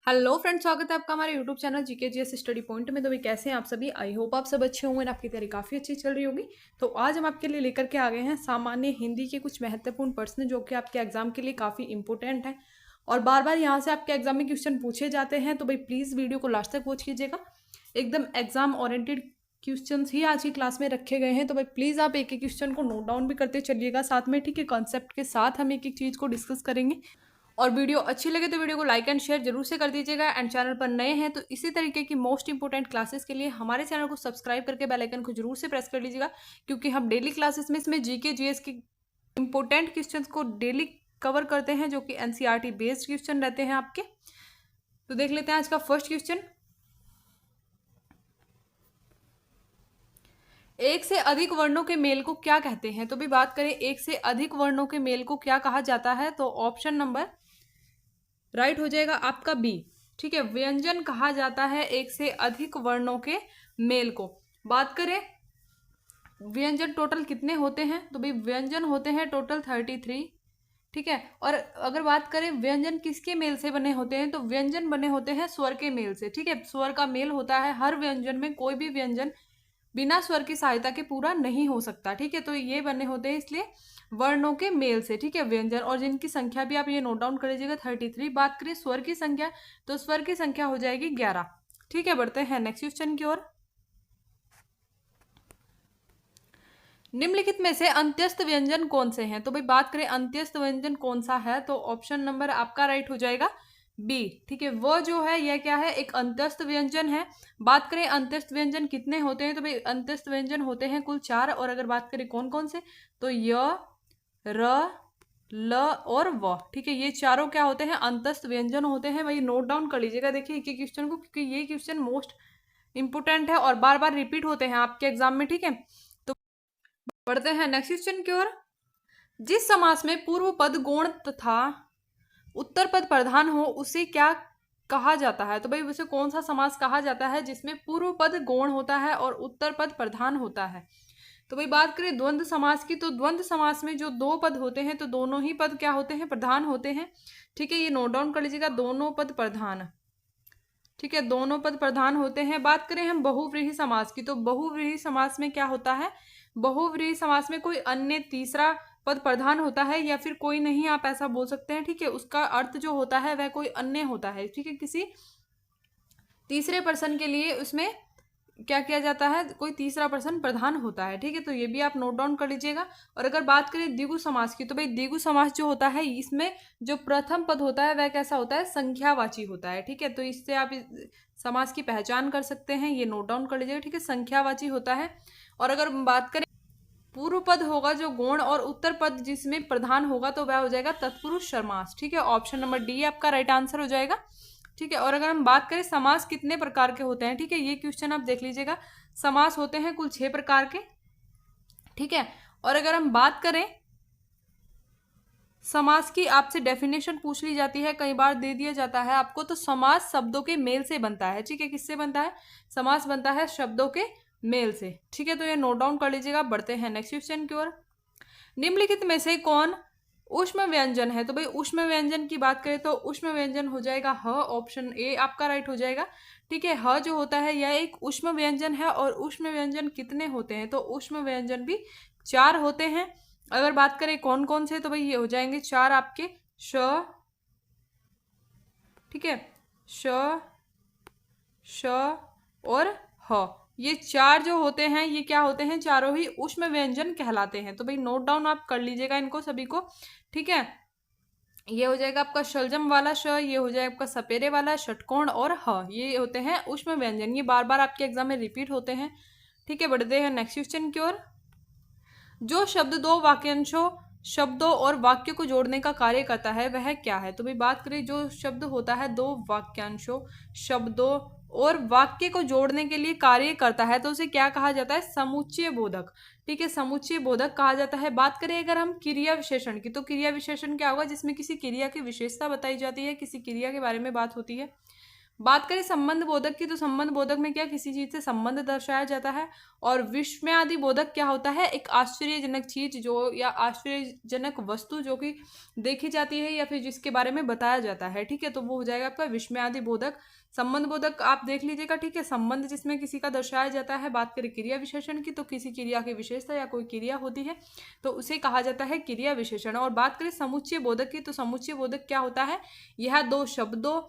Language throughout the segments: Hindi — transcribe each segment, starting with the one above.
हेलो फ्रेंड्स, स्वागत है आपका हमारे YouTube channel GKGS study point में। तो भाई कैसे हैं आप सभी? आई होप आप सब अच्छे होंगे, आपकी तैयारी काफ़ी अच्छी चल रही होगी। तो आज हम आपके लिए लेकर के आ गए हैं सामान्य हिंदी के कुछ महत्वपूर्ण प्रश्न जो कि आपके एग्जाम के लिए काफ़ी इंपॉर्टेंट है और बार बार यहाँ से आपके एग्जाम में क्वेश्चन पूछे जाते हैं। तो भाई प्लीज़ वीडियो को लास्ट तक वॉच कीजिएगा। एकदम एग्जाम ओरिएंटेड क्वेश्चन ही आज की क्लास में रखे गए हैं। तो भाई प्लीज़ आप एक एक क्वेश्चन को नोट डाउन भी करते चलिएगा साथ में, ठीक है। कॉन्सेप्ट के साथ हम एक एक चीज़ को डिस्कस करेंगे और वीडियो अच्छी लगे तो वीडियो को लाइक एंड शेयर जरूर से कर दीजिएगा। एंड चैनल पर नए हैं तो इसी तरीके की मोस्ट इंपोर्टेंट क्लासेस के लिए हमारे चैनल को सब्सक्राइब करके बेल आइकन को जरूर से प्रेस कर लीजिएगा, क्योंकि हम डेली क्लासेस में इसमें जीके जीएस के इंपॉर्टेंट क्वेश्चंस को डेली कवर करते हैं जो कि एनसीईआरटी बेस्ड क्वेश्चन रहते हैं आपके। तो देख लेते हैं आज का फर्स्ट क्वेश्चन। एक से अधिक वर्णों के मेल को क्या कहते हैं? तो भी बात करें एक से अधिक वर्णों के मेल को क्या कहा जाता है, तो ऑप्शन नंबर राइट हो जाएगा आपका बी, ठीक है। व्यंजन कहा जाता है एक से अधिक वर्णों के मेल को। बात करें व्यंजन टोटल कितने होते हैं, तो भाई व्यंजन होते हैं टोटल 33, ठीक है। और अगर बात करें व्यंजन किसके मेल से बने होते हैं, तो व्यंजन बने होते हैं स्वर के मेल से, ठीक है। स्वर का मेल होता है हर व्यंजन में, कोई भी व्यंजन बिना स्वर की सहायता के पूरा नहीं हो सकता, ठीक है। तो ये बने होते हैं इसलिए वर्णों के मेल से, ठीक है, व्यंजन। और जिनकी संख्या भी आप ये नोट डाउन कर लीजिएगा 33। बात करें स्वर की संख्या, तो स्वर की संख्या हो जाएगी 11, ठीक है। बढ़ते हैं नेक्स्ट क्वेश्चन की ओर। निम्नलिखित में से अंत्यस्थ व्यंजन कौन से हैं? तो भाई बात करें अंत्यस्थ व्यंजन कौन सा है, तो ऑप्शन नंबर आपका राइट हो जाएगा बी, ठीक है। वो जो है यह क्या है, एक अंत्यस्थ व्यंजन है। बात करें अंत्यस्थ व्यंजन कितने होते हैं, तो भाई अंत्यस्थ व्यंजन होते हैं कुल 4। और अगर बात करें कौन कौन से, तो य, र, ल और व, ठीक है। ये चारों क्या होते हैं, अंत्यस्थ व्यंजन होते हैं। भाई नोट डाउन कर लीजिएगा, देखिए एक एक क्वेश्चन को, क्योंकि ये क्वेश्चन मोस्ट इंपोर्टेंट है और बार बार रिपीट होते हैं आपके एग्जाम में, ठीक है। तो बढ़ते हैं नेक्स्ट क्वेश्चन की ओर। जिस समास में पूर्व पद गौण तथा उत्तर पद प्रधान हो उसे क्या कहा जाता है? तो भाई उसे कौन सा समास कहा जाता है जिसमें पूर्व पद गौण होता है और उत्तर पद प्रधान होता है? तो भाई बात करें द्वंद्व समास की, तो द्वंद्व समास में जो दो पद होते हैं तो दोनों ही पद क्या होते हैं, प्रधान होते हैं, ठीक है। ये नोट डाउन कर लीजिएगा, दोनों पद प्रधान, ठीक है, दोनों पद प्रधान होते हैं। बात करें हम बहुव्रीहि समास की, तो बहुव्रीहि समास में क्या होता है, बहुव्रीहि समास में कोई अन्य तीसरा पद प्रधान होता है या फिर कोई नहीं, आप ऐसा बोल सकते हैं, ठीक है। उसका अर्थ जो होता है वह कोई अन्य होता है, ठीक है। किसी तीसरे पर्सन के लिए उसमें क्या किया जाता है, कोई तीसरा पर्सन प्रधान होता है, ठीक है। तो ये भी आप नोट डाउन कर लीजिएगा। और अगर बात करें द्विगु समास की, तो भाई द्विगु समास जो होता है इसमें जो प्रथम पद होता है वह कैसा होता है, संख्यावाची होता है, ठीक है। तो इससे आप समास की पहचान कर सकते हैं, ये नोट डाउन कर लीजिएगा, ठीक है, संख्यावाची होता है। और अगर बात करें पूर्व पद होगा जो गौण और उत्तर पद जिसमें प्रधान होगा तो वह हो जाएगा तत्पुरुष समास, ठीक है। ऑप्शन नंबर डी आपका राइट आंसर हो जाएगा, ठीक है। और अगर हम बात करें समास कितने प्रकार के होते हैं, ठीक है, ये क्वेश्चन आप देख लीजिएगा। समास होते हैं कुल 6 प्रकार के, ठीक है। और अगर हम बात करें समास की, आपसे डेफिनेशन पूछ ली जाती है, कई बार दे दिया जाता है आपको। तो समास शब्दों के मेल से बनता है, ठीक है। किससे बनता है, समास बनता है शब्दों के मेल से, ठीक है। तो ये नोट डाउन कर लीजिएगा। बढ़ते हैं नेक्स्ट क्वेश्चन की ओर। निम्नलिखित में से कौन ऊष्म व्यंजन है? तो भाई ऊष्म व्यंजन की बात करें तो ऊष्म व्यंजन हो जाएगा ह, ऑप्शन ए आपका राइट हो जाएगा, ठीक है। ह जो होता है यह एक ऊष्म व्यंजन है। और ऊष्म व्यंजन कितने होते हैं, तो ऊष्म व्यंजन भी 4 होते हैं। अगर बात करें कौन कौन से, तो भाई ये हो जाएंगे 4 आपके श, ठीक है, श, श और ह। ये 4 जो होते हैं ये क्या होते हैं, चारों ही ऊष्म व्यंजन कहलाते हैं। तो भाई नोट डाउन आप कर लीजिएगा इनको सभी को, ठीक है। ये हो जाएगा आपका शलजम वाला श, ये हो जाएगा आपका सपेरे वाला षटकोण और ह, ये होते हैं ऊष्म व्यंजन। ये बार बार आपके एग्जाम में रिपीट होते हैं, ठीक है। बढ़ते हैं नेक्स्ट क्वेश्चन की ओर। जो शब्द दो वाक्यांशों शब्दों और वाक्य को जोड़ने का कार्य करता है वह क्या है? तो भाई बात करें जो शब्द होता है दो वाक्यांशों शब्दों और वाक्य को जोड़ने के लिए कार्य करता है तो उसे क्या कहा जाता है, समुच्चय बोधक, ठीक है, समुच्चय बोधक कहा जाता है। बात करें अगर हम क्रिया विशेषण की, तो क्रिया विशेषण क्या होगा, जिसमें किसी क्रिया की विशेषता बताई जाती है, किसी क्रिया के बारे में बात होती है। बात करें संबंध बोधक की, तो संबंध बोधक में क्या किसी चीज से संबंध दर्शाया जाता है। और विस्मयादि बोधक क्या होता है, एक आश्चर्यजनक चीज जो या आश्चर्यजनक वस्तु जो कि देखी जाती है या फिर जिसके बारे में बताया जाता है, ठीक है, तो वो हो जाएगा आपका विस्मयादि बोधक। संबंध बोधक आप देख लीजिएगा, ठीक है, संबंध जिसमें किसी का दर्शाया जाता है। बात करें क्रिया विशेषण की, तो किसी क्रिया की विशेषता या कोई क्रिया होती है तो उसे कहा जाता है क्रिया विशेषण। और बात करें समुच्चय बोधक की, तो समुच्चय बोधक क्या होता है, यह दो शब्दों,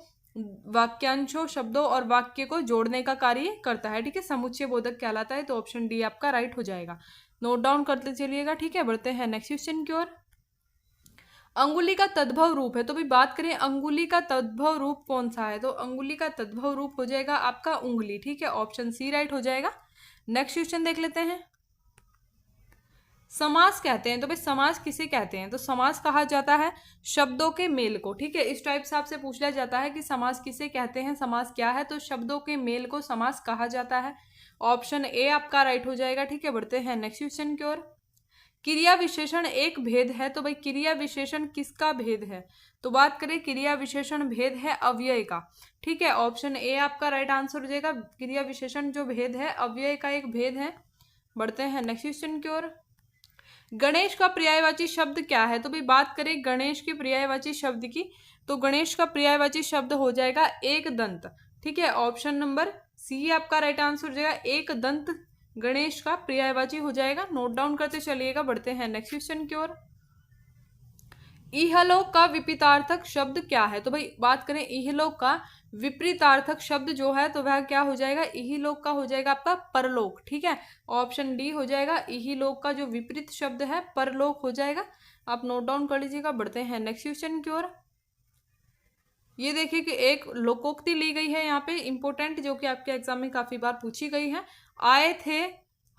वाक्यांशों, शब्दों और वाक्य को जोड़ने का कार्य करता है, ठीक है, समुच्चय बोधक कहलाता है। तो ऑप्शन डी आपका राइट हो जाएगा, नोट डाउन करते चलिएगा, ठीक है। बढ़ते हैं नेक्स्ट क्वेश्चन की ओर। अंगुली का तद्भव रूप है, तो भाई बात करें अंगुली का तद्भव रूप कौन सा है, तो अंगुली का तद्भव रूप हो जाएगा आपका उंगली, ठीक है, ऑप्शन सी राइट हो जाएगा। नेक्स्ट क्वेश्चन देख लेते हैं। समास कहते हैं, तो भाई समास किसे कहते हैं, तो समास कहा जाता है शब्दों के मेल को, ठीक है, इस टाइप से आपसे पूछ लिया जाता है कि समास किसे कहते हैं, समास क्या है, तो शब्दों के मेल को समास कहा जाता है। ऑप्शन ए आपका राइट हो जाएगा, ठीक है। बढ़ते हैं नेक्स्ट क्वेश्चन की ओर। क्रिया विशेषण एक भेद है, तो भाई क्रिया विशेषण किसका भेद है, तो बात करें क्रिया विशेषण भेद है अव्यय का, ठीक है, ऑप्शन ए आपका राइट आंसर हो जाएगा। क्रिया विशेषण जो भेद है अव्यय का एक भेद है। बढ़ते हैं नेक्स्ट क्वेश्चन की ओर। गणेश का पर्यायवाची शब्द क्या है, तो भाई बात करें गणेश के पर्यायवाची शब्द की, तो गणेश का पर्यायवाची शब्द हो जाएगा एक दंत, ठीक है, ऑप्शन नंबर सी आपका राइट आंसर हो जाएगा। एक दंत गणेश का पर्यायवाची हो जाएगा, नोट डाउन करते चलिएगा। बढ़ते हैं नेक्स्ट क्वेश्चन की ओर। इहलोक का विपरीतार्थक शब्द क्या है, तो भाई बात करें इहलोक का विपरीतार्थक शब्द जो है तो वह क्या हो जाएगा, इहलोक का हो जाएगा आपका परलोक, ठीक है, ऑप्शन डी हो जाएगा। इहलोक का जो विपरीत शब्द है परलोक हो जाएगा, आप नोट डाउन कर लीजिएगा। बढ़ते हैं नेक्स्ट क्वेश्चन की ओर। ये देखिए कि एक लोकोक्ति ली गई है यहाँ पे इंपोर्टेंट, जो कि आपके एग्जाम में काफी बार पूछी गई है। आए थे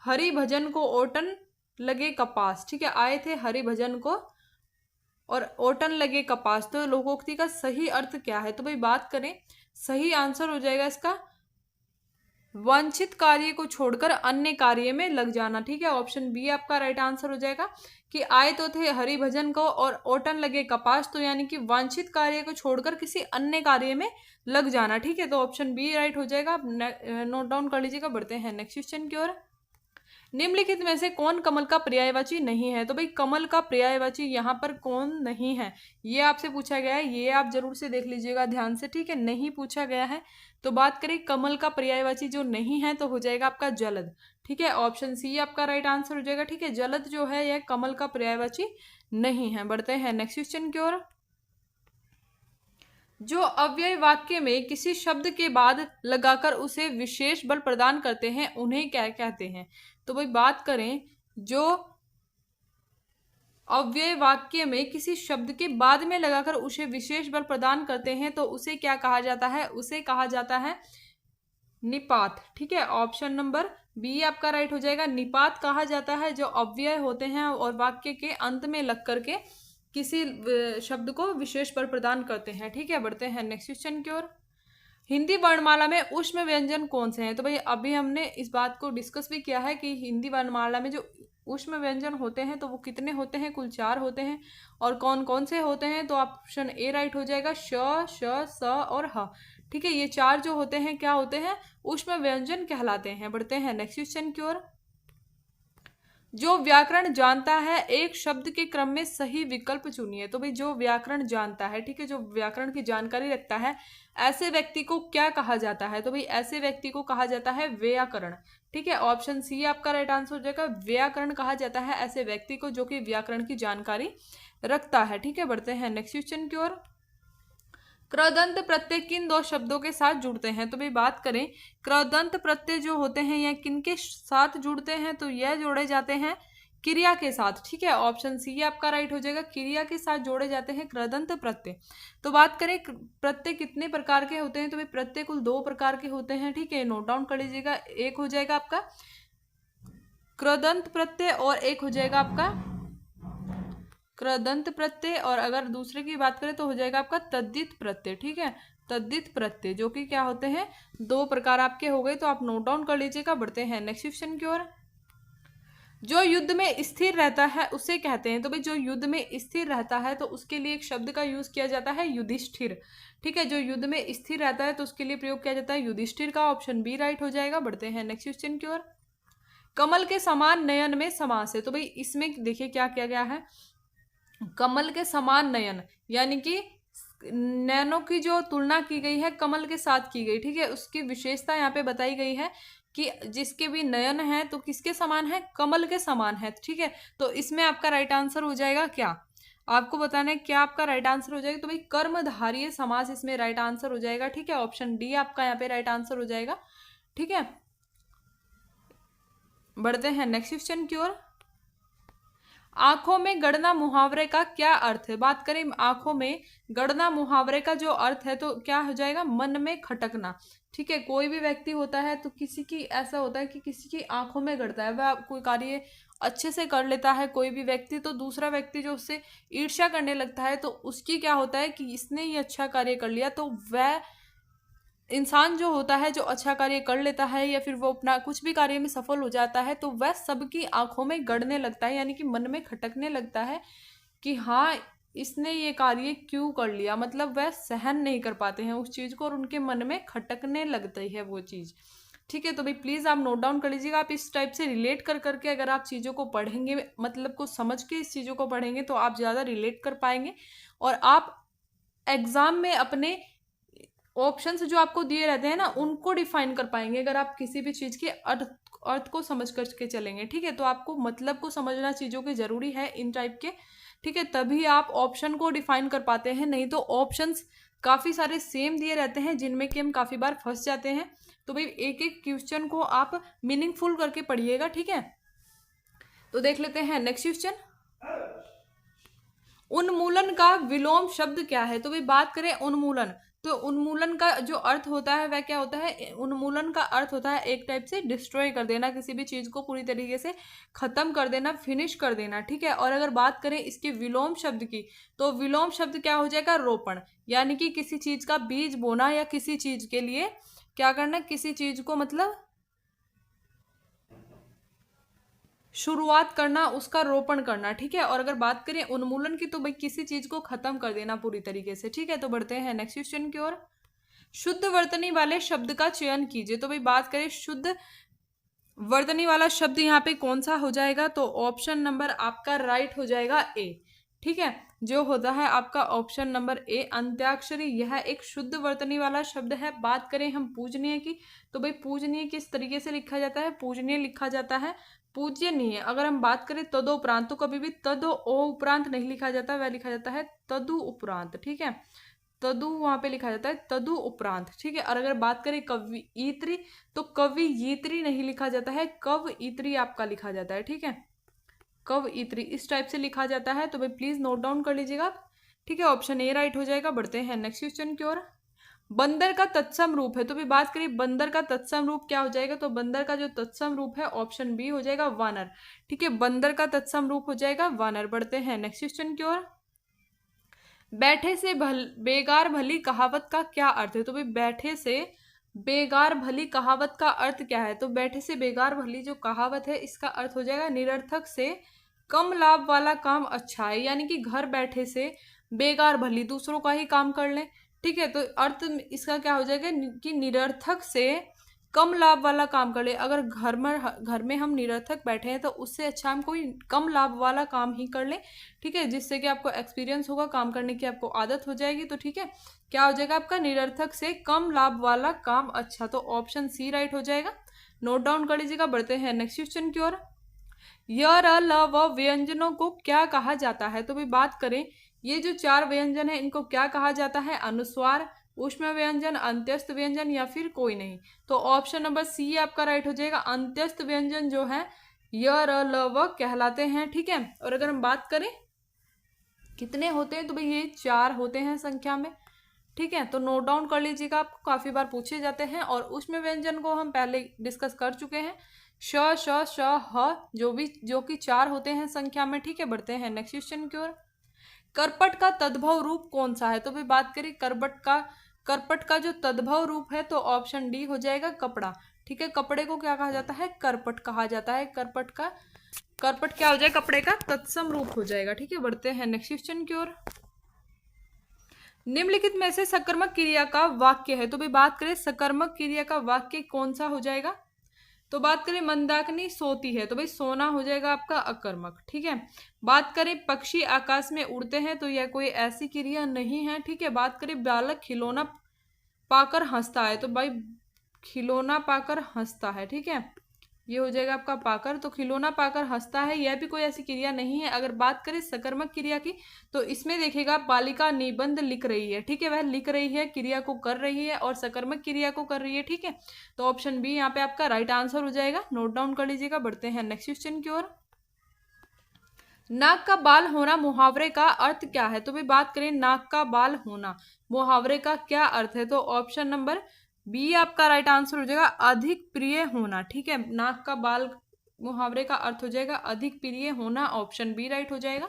हरि भजन को ओटन लगे कपास, ठीक है, आए थे हरि भजन को और ओटन लगे कपास, तो लोकोक्ति का सही अर्थ क्या है, तो भाई बात करें सही आंसर हो जाएगा इसका वांछित कार्य को छोड़कर अन्य कार्य में लग जाना, ठीक है, ऑप्शन बी आपका राइट आंसर हो जाएगा कि आए तो थे हरि भजन को और ओटन लगे कपास, तो यानी कि वांछित कार्य को छोड़कर किसी अन्य कार्य में लग जाना, ठीक है, तो ऑप्शन बी राइट हो जाएगा, आप नोट डाउन कर लीजिएगा। बढ़ते हैं नेक्स्ट क्वेश्चन की ओर। निम्नलिखित में से कौन कमल का पर्यायवाची नहीं है, तो भाई कमल का पर्यायवाची यहाँ पर कौन नहीं है, ये आपसे पूछा गया है, ये आप जरूर से देख लीजिएगा ध्यान से, ठीक है, नहीं पूछा गया है। तो बात करें कमल का पर्यायवाची जो नहीं है तो हो जाएगा आपका जलद, ठीक है, ऑप्शन सी आपका राइट आंसर हो जाएगा, ठीक है, जलद जो है यह कमल का पर्यायवाची नहीं है। बढ़ते हैं नेक्स्ट क्वेश्चन की ओर। जो अव्यय वाक्य में किसी शब्द के बाद लगाकर उसे विशेष बल प्रदान करते हैं उन्हें क्या कहते हैं, तो भाई बात करें जो अव्यय वाक्य में किसी शब्द के बाद में लगाकर उसे विशेष बल प्रदान करते हैं तो उसे क्या कहा जाता है, उसे कहा जाता है निपात, ठीक है, ऑप्शन नंबर बी आपका राइट हो जाएगा। निपात कहा जाता है जो अव्यय होते हैं और वाक्य के अंत में लग करके किसी शब्द को विशेष बल प्रदान करते हैं, ठीक है। बढ़ते हैं नेक्स्ट क्वेश्चन की ओर। हिंदी वर्णमाला में ऊष्म व्यंजन कौन से हैं, तो भाई अभी हमने इस बात को डिस्कस भी किया है कि हिंदी वर्णमाला में जो ऊष्म व्यंजन होते हैं तो वो कितने होते हैं, कुल 4 होते हैं, और कौन कौन से होते हैं, तो ऑप्शन ए राइट हो जाएगा, श, श, स और ह, ठीक है, ये 4 जो होते हैं क्या होते हैं, ऊष्म व्यंजन कहलाते हैं। बढ़ते हैं नेक्स्ट क्वेश्चन की ओर। जो व्याकरण जानता है एक शब्द के क्रम में सही विकल्प चुनिए, तो भाई जो व्याकरण जानता है, ठीक है, जो व्याकरण की जानकारी रखता है ऐसे व्यक्ति को क्या कहा जाता है, तो भाई ऐसे व्यक्ति को कहा जाता है व्याकरण, ठीक है, ऑप्शन सी आपका राइट आंसर हो जाएगा। व्याकरण कहा जाता है ऐसे व्यक्ति को जो कि व्याकरण की जानकारी रखता है, ठीक है। बढ़ते हैं नेक्स्ट क्वेश्चन की ओर। कृदंत प्रत्यय किन 2 शब्दों के साथ जुड़ते हैं, तो भाई बात करें कृदंत प्रत्यय जो होते हैं यह किन के साथ जुड़ते हैं, तो यह जोड़े जाते हैं क्रिया के साथ, ठीक है, ऑप्शन सी आपका राइट हो जाएगा। क्रिया के साथ जोड़े जाते हैं कृदंत प्रत्यय। तो बात करें प्रत्यय कितने प्रकार के होते हैं, तो भाई प्रत्यय कुल 2 प्रकार के होते हैं, ठीक है, नोट डाउन कर लीजिएगा। एक हो जाएगा आपका कृदंत प्रत्यय और एक हो जाएगा आपका कृदंत प्रत्यय, और अगर दूसरे की बात करें तो हो जाएगा आपका तद्धित प्रत्यय, ठीक है, तद्धित प्रत्यय, जो कि क्या होते हैं 2 प्रकार आपके हो गए, तो आप नोट डाउन कर लीजिएगा। बढ़ते हैं नेक्स्ट क्वेश्चन की ओर। जो युद्ध में स्थिर रहता है उसे कहते हैं। तो भाई जो युद्ध में स्थिर रहता है तो उसके लिए एक शब्द का यूज किया जाता है युधिष्ठिर। ठीक है, जो युद्ध में स्थिर रहता है तो उसके लिए प्रयोग किया जाता है युधिष्ठिर का। ऑप्शन बी राइट हो जाएगा। बढ़ते हैं नेक्स्ट क्वेश्चन की ओर। कमल के समान नयन में समास है। तो भाई इसमें देखिए क्या किया गया है, कमल के समान नयन यानी कि नैनों की जो तुलना की गई है कमल के साथ की गई। ठीक है, उसकी विशेषता यहाँ पे बताई गई है कि जिसके भी नयन है तो किसके समान है, कमल के समान है। ठीक है, तो इसमें आपका राइट आंसर हो जाएगा क्या, आपको बताना है क्या आपका राइट आंसर हो जाएगा। तो भाई कर्मधारय समास इसमें राइट आंसर हो जाएगा। ठीक है, ऑप्शन डी आपका यहाँ पे राइट आंसर हो जाएगा। ठीक है, बढ़ते हैं नेक्स्ट क्वेश्चन की ओर। आंखों में गड़ना मुहावरे का क्या अर्थ है। बात करें आंखों में गड़ना मुहावरे का जो अर्थ है तो क्या हो जाएगा, मन में खटकना। ठीक है, कोई भी व्यक्ति होता है तो किसी की ऐसा होता है कि किसी की आंखों में गड़ता है, वह कोई कार्य अच्छे से कर लेता है कोई भी व्यक्ति, तो दूसरा व्यक्ति जो उससे ईर्ष्या करने लगता है तो उसकी क्या होता है कि इसने ये अच्छा कार्य कर लिया, तो वह इंसान जो होता है जो अच्छा कार्य कर लेता है या फिर वो अपना कुछ भी कार्य में सफल हो जाता है तो वह सबकी आंखों में गड़ने लगता है, यानी कि मन में खटकने लगता है कि हाँ इसने ये कार्य क्यों कर लिया, मतलब वह सहन नहीं कर पाते हैं उस चीज को और उनके मन में खटकने लगती है वो चीज। ठीक है, तो भाई प्लीज आप नोट डाउन कर लीजिएगा। आप इस टाइप से रिलेट कर करके अगर आप चीजों को पढ़ेंगे, मतलब को समझ के इस चीजों को पढ़ेंगे तो आप ज्यादा रिलेट कर पाएंगे और आप एग्जाम में अपने ऑप्शंस जो आपको दिए रहते हैं ना उनको डिफाइन कर पाएंगे अगर आप किसी भी चीज के अर्थ को समझ करके चलेंगे। ठीक है, तो आपको मतलब को समझना चीजों के जरूरी है इन टाइप के। ठीक है, तभी आप ऑप्शन को डिफाइन कर पाते हैं, नहीं तो ऑप्शंस काफी सारे सेम दिए रहते हैं जिनमें कि हम काफी बार फंस जाते हैं। तो भाई एक एक क्वेश्चन को आप मीनिंगफुल करके पढ़िएगा। ठीक है, तो देख लेते हैं नेक्स्ट क्वेश्चन। उन्मूलन का विलोम शब्द क्या है। तो भाई बात करें उन्मूलन, तो उन्मूलन का जो अर्थ होता है वह क्या होता है, उन्मूलन का अर्थ होता है एक टाइप से डिस्ट्रॉय कर देना, किसी भी चीज को पूरी तरीके से खत्म कर देना, फिनिश कर देना। ठीक है, और अगर बात करें इसके विलोम शब्द की तो विलोम शब्द क्या हो जाएगा, रोपण, यानी कि किसी चीज का बीज बोना या किसी चीज के लिए क्या करना, किसी चीज को मतलब शुरुआत करना, उसका रोपण करना। ठीक है, और अगर बात करें उन्मूलन की तो भाई किसी चीज को खत्म कर देना पूरी तरीके से। ठीक है, तो बढ़ते हैं नेक्स्ट क्वेश्चन की ओर। शुद्ध वर्तनी वाले शब्द का चयन कीजिए। तो भाई बात करें शुद्ध वर्तनी वाला शब्द यहाँ पे कौन सा हो जाएगा, तो ऑप्शन नंबर आपका राइट हो जाएगा ए। ठीक है, जो होता है आपका ऑप्शन नंबर ए अंत्याक्षरी, यह एक शुद्ध वर्तनी वाला शब्द है। बात करें हम पूजनीय की तो भाई पूजनीय किस तरीके से लिखा जाता है, पूजनीय लिखा जाता है, पूज्यनीय। अगर हम बात करें तदो उपरांत तो कभी भी तदो ओ उपरांत नहीं लिखा जाता, वह लिखा जाता है तदु उपरांत। ठीक है, तदु वहां पे लिखा जाता है तदु उपरांत। ठीक है, और अगर बात करें कवि ईत्री तो कवि यीत्री नहीं लिखा जाता है, कव ईत्री आपका लिखा जाता है। ठीक है, कव ईत्री इस टाइप से लिखा जाता है, तो भाई प्लीज नोट डाउन कर लीजिएगा आप। ठीक है, ऑप्शन ए राइट हो जाएगा। बढ़ते हैं नेक्स्ट क्वेश्चन की ओर। बंदर का तत्सम रूप है। तो भी बात करिए बंदर का तत्सम रूप क्या हो जाएगा, तो बंदर का जो तत्सम रूप है ऑप्शन बी हो जाएगा वानर। ठीक है, बंदर का तत्सम रूप हो जाएगा वानर। बढ़ते हैं नेक्स्ट क्वेश्चन की ओर। बैठे से बेगार भली कहावत का क्या अर्थ है। तो भाई बैठे से बेगार भली कहावत का अर्थ क्या है, तो बैठे से बेगार भली जो कहावत है इसका अर्थ हो जाएगा निरर्थक से कम लाभ वाला काम अच्छा है, यानी कि घर बैठे से बेगार भली दूसरों का ही काम कर लें। ठीक है, तो अर्थ इसका क्या हो जाएगा कि निरर्थक से कम लाभ वाला काम कर ले। अगर घर में हम निरर्थक बैठे हैं तो उससे अच्छा हम कोई कम लाभ वाला काम ही कर लें। ठीक है, जिससे कि आपको एक्सपीरियंस होगा, काम करने की आपको आदत हो जाएगी। तो ठीक है, क्या हो जाएगा आपका निरर्थक से कम लाभ वाला काम अच्छा, तो ऑप्शन सी राइट हो जाएगा। नोट डाउन कर लीजिएगा। बढ़ते हैं नेक्स्ट क्वेश्चन की ओर। य र ल व व्यंजनों को क्या कहा जाता है। तो भी बात करें ये जो चार व्यंजन है इनको क्या कहा जाता है, अनुस्वार, ऊष्म व्यंजन, अंत्यस्थ व्यंजन या फिर कोई नहीं। तो ऑप्शन नंबर सी आपका राइट हो जाएगा। अंत्यस्थ व्यंजन जो है य र ल व कहलाते हैं। ठीक है, और अगर हम बात करें कितने होते हैं तो भाई ये चार होते हैं संख्या में। ठीक है, तो नोट डाउन कर लीजिएगा, आपको काफी बार पूछे जाते हैं। और ऊष्म व्यंजन को हम पहले डिस्कस कर चुके हैं, श श श ह जो कि चार होते हैं संख्या में। ठीक है, बढ़ते हैं नेक्स्ट क्वेश्चन की ओर। करपट का तद्भव रूप कौन सा है। तो भाई बात करें करपट का जो तद्भव रूप है तो ऑप्शन डी हो जाएगा कपड़ा। ठीक है, कपड़े को क्या कहा जाता है, करपट कहा जाता है। करपट का करपट क्या हो जाएगा, कपड़े का तत्सम रूप हो जाएगा। ठीक है, बढ़ते हैं नेक्स्ट क्वेश्चन की ओर। निम्नलिखित में से सकर्मक क्रिया का वाक्य है, तो भाई बात करें सकर्मक क्रिया का वाक्य कौन सा हो जाएगा। तो बात करें मंदाकिनी सोती है, तो भाई सोना हो जाएगा आपका अकर्मक। ठीक है, बात करें पक्षी आकाश में उड़ते हैं, तो यह कोई ऐसी क्रिया नहीं है। ठीक है, बात करें बालक खिलौना पाकर हंसता है, तो भाई खिलौना पाकर हंसता है। ठीक है, ये हो जाएगा आपका पाकर, तो खिलौना पाकर हंसता है, यह भी कोई ऐसी क्रिया नहीं है। अगर बात करें सकर्मक क्रिया की, तो इसमें देखेगा बालिका निबंध लिख रही है। ठीक है, वह लिख रही है, क्रिया को कर रही है और सकर्मक क्रिया को कर रही है। ठीक है, तो ऑप्शन बी यहाँ पे आपका राइट आंसर हो जाएगा, नोट डाउन कर लीजिएगा। बढ़ते हैं नेक्स्ट क्वेश्चन की ओर। नाक का बाल होना मुहावरे का अर्थ क्या है, तो भाई बात करें नाक का बाल होना मुहावरे का क्या अर्थ है, तो ऑप्शन नंबर बी आपका राइट आंसर हो जाएगा, अधिक प्रिय होना। ठीक है, नाक का बाल मुहावरे का अर्थ हो जाएगा अधिक प्रिय होना, ऑप्शन बी राइट हो जाएगा।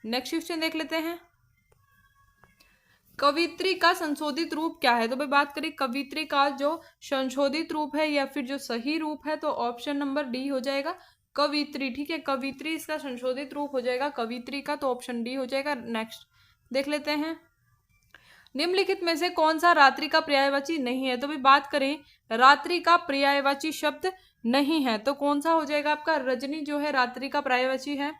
नेक्स्ट क्वेश्चन देख लेते हैं। कवित्री का संशोधित रूप क्या है, तो भाई बात करें कवित्री का जो संशोधित रूप है या फिर जो सही रूप है, तो ऑप्शन नंबर डी हो जाएगा कवित्री। ठीक है, कवित्री इसका संशोधित रूप हो जाएगा कवित्री का, तो ऑप्शन डी हो जाएगा। नेक्स्ट देख लेते हैं। निम्नलिखित में से कौन सा रात्रि का पर्यायवाची नहीं है, तो भाई बात करें रात्रि का पर्यायवाची शब्द नहीं है, तो कौन सा हो जाएगा आपका रजनी जो है रात्रि का पर्यायवाची है।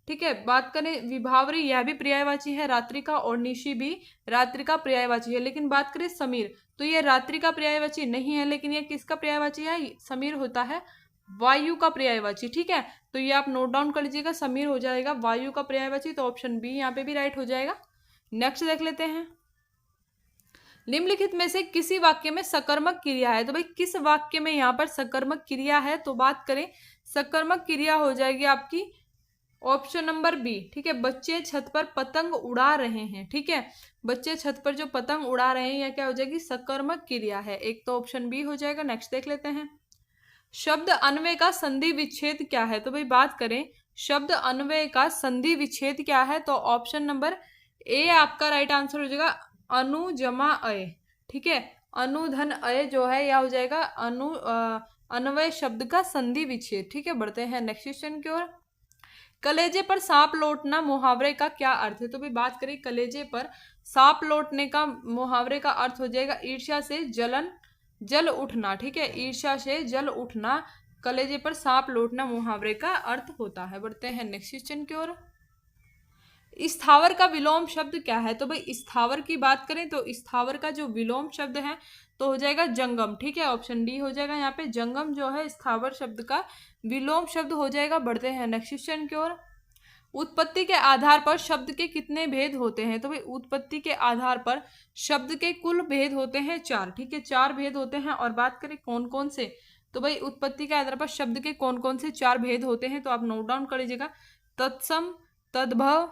ठीक है, बात करें विभावरी, यह भी पर्यायवाची है रात्रि का, और निशी भी रात्रि का पर्यायवाची है। लेकिन बात करें समीर, तो यह रात्रि का पर्यायवाची नहीं है, लेकिन यह किसका पर्यायवाची है, समीर होता है वायु का पर्यायवाची। ठीक है, तो ये आप नोट डाउन कर लीजिएगा, समीर हो जाएगा वायु का पर्यायवाची, तो ऑप्शन बी यहाँ पे भी राइट हो जाएगा। नेक्स्ट देख लेते हैं। निम्नलिखित में से किसी वाक्य में सकर्मक क्रिया है, तो भाई किस वाक्य में यहाँ पर सकर्मक क्रिया है, तो बात करें सकर्मक क्रिया हो जाएगी आपकी ऑप्शन नंबर बी। ठीक है, बच्चे छत पर पतंग उड़ा रहे हैं। ठीक है, बच्चे छत पर जो पतंग उड़ा रहे हैं, यह क्या हो जाएगी सकर्मक क्रिया है, एक तो ऑप्शन बी हो जाएगा। नेक्स्ट देख लेते हैं। शब्द अन्वय का संधि विच्छेद क्या है, तो भाई बात करें शब्द अन्वय का संधि विच्छेद क्या है, तो ऑप्शन नंबर ए आपका राइट आंसर हो जाएगा अनु जमा अय। ठीक है, अनुधन अय जो है यह हो जाएगा अन्वय शब्द का संधि विच्छेद। ठीक है, बढ़ते हैं नेक्स्ट क्वेश्चन की ओर। कलेजे पर सांप लौटना मुहावरे का क्या अर्थ है, तो भी बात करें कलेजे पर सांप लौटने का मुहावरे का अर्थ हो जाएगा ईर्ष्या से जल उठना। ठीक है, ईर्ष्या से जल उठना, कलेजे पर सांप लौटना मुहावरे का अर्थ होता है। बढ़ते हैं नेक्स्ट क्वेश्चन की ओर। स्थावर का विलोम शब्द क्या है, तो भाई स्थावर की बात करें तो स्थावर का जो विलोम शब्द है तो हो जाएगा जंगम। ठीक है, ऑप्शन डी हो जाएगा यहाँ पे, जंगम जो है स्थावर शब्द का विलोम शब्द हो जाएगा। बढ़ते हैं नेक्स्ट क्वेश्चन की ओर। उत्पत्ति के आधार पर शब्द के कितने भेद होते हैं, तो भाई उत्पत्ति के आधार पर शब्द के कुल भेद होते हैं 4। ठीक है, 4 भेद होते हैं, और बात करें कौन कौन से, तो भाई उत्पत्ति के आधार पर शब्द के कौन कौन से 4 भेद होते हैं, तो आप नोट डाउन कर लीजिएगा। तत्सम, तद्भव,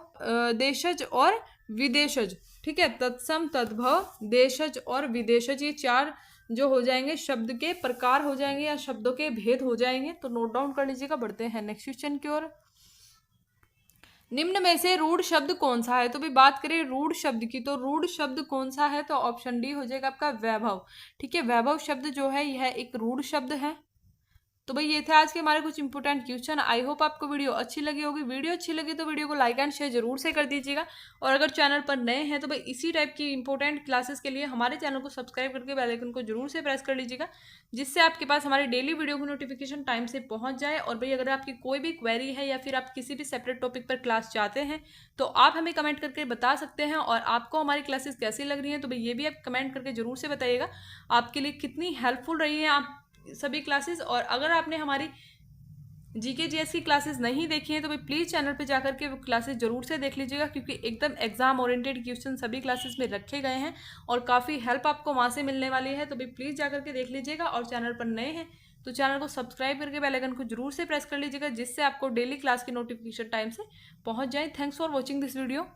देशज और विदेशज। ठीक है, तत्सम, तद्भव, देशज और विदेशज, ये 4 जो हो जाएंगे शब्द के प्रकार हो जाएंगे या शब्दों के भेद हो जाएंगे, तो नोट डाउन कर लीजिएगा। बढ़ते हैं नेक्स्ट क्वेश्चन की ओर। निम्न में से रूढ़ शब्द कौन सा है, तो भी बात करें रूढ़ शब्द की, तो रूढ़ शब्द कौन सा है, तो ऑप्शन डी हो जाएगा आपका वैभव। ठीक है, वैभव शब्द जो है यह एक रूढ़ शब्द है। तो भाई ये थे आज के हमारे कुछ इंपॉर्टेंट क्वेश्चन। आई होप आपको वीडियो अच्छी लगी होगी। वीडियो अच्छी लगी तो वीडियो को लाइक एंड शेयर जरूर से कर दीजिएगा, और अगर चैनल पर नए हैं तो भाई इसी टाइप की इंपॉर्टेंट क्लासेस के लिए हमारे चैनल को सब्सक्राइब करके बेल आइकन को जरूर से प्रेस कर लीजिएगा, जिससे आपके पास हमारी डेली वीडियो की नोटिफिकेशन टाइम से पहुंच जाए। और भाई अगर आपकी कोई भी क्वेरी है या फिर आप किसी भी सेपरेट टॉपिक पर क्लास चाहते हैं तो आप हमें कमेंट करके बता सकते हैं, और आपको हमारी क्लासेस कैसी लग रही हैं तो भाई ये भी आप कमेंट करके जरूर से बताइएगा आपके लिए कितनी हेल्पफुल रही है आप सभी क्लासेस। और अगर आपने हमारी जीके जीएस की क्लासेस नहीं देखी हैं तो भाई प्लीज़ चैनल पे जाकर के वो क्लासेस जरूर से देख लीजिएगा, क्योंकि एकदम एग्जाम ओरिएंटेड क्वेश्चन सभी क्लासेस में रखे गए हैं और काफ़ी हेल्प आपको वहाँ से मिलने वाली है। तो भाई प्लीज़ जाकर के देख लीजिएगा, और चैनल पर नए हैं तो चैनल को सब्सक्राइब करके बेल आइकन को जरूर से प्रेस कर लीजिएगा, जिससे आपको डेली क्लास की नोटिफिकेशन टाइम से पहुँच जाए। Thanks for watching this video.